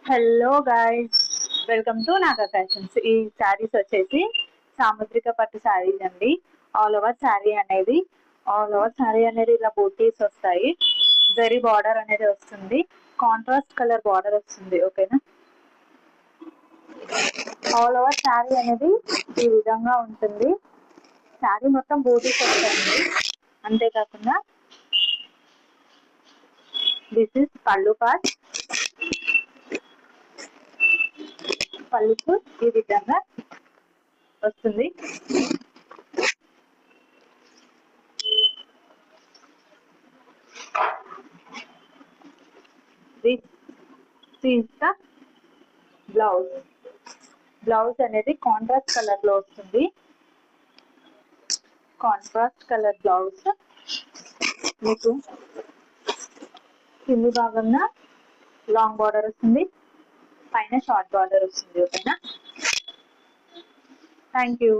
Hello guys, welcome to Naga fashions. ఈ శారీస్ వచ్చేసి సాముద్రిక పట్టు శారీస్ అండి. ఆల్ ఓవర్ శారీ అనేది ఇలా బూటీస్ వస్తాయి. జరీ బార్డర్ అనేది వస్తుంది. కాంట్రాస్ట్ కలర్ బార్డర్ వస్తుంది. ఓకేనా, ఆల్ ఓవర్ శారీ అనేది ఈ విధంగా ఉంటుంది. శారీ మొత్తం బూటీస్ వస్తాయండి. అంతేకాకుండా దిస్ ఇస్ పళ్ళు పార్ట్. పళ్ళుకు ఈ విధంగా వస్తుంది. This is the blouse. Blouse అనేది కాంట్రాస్ట్ కలర్ లో వస్తుంది. కాంట్రాస్ట్ కలర్ బ్లౌజ్ మీకు కింది భాగంగా లాంగ్ బార్డర్ వస్తుంది, పైన షార్ట్ బార్డర్ వస్తుంది. ఓకేనా, థ్యాంక్ యూ.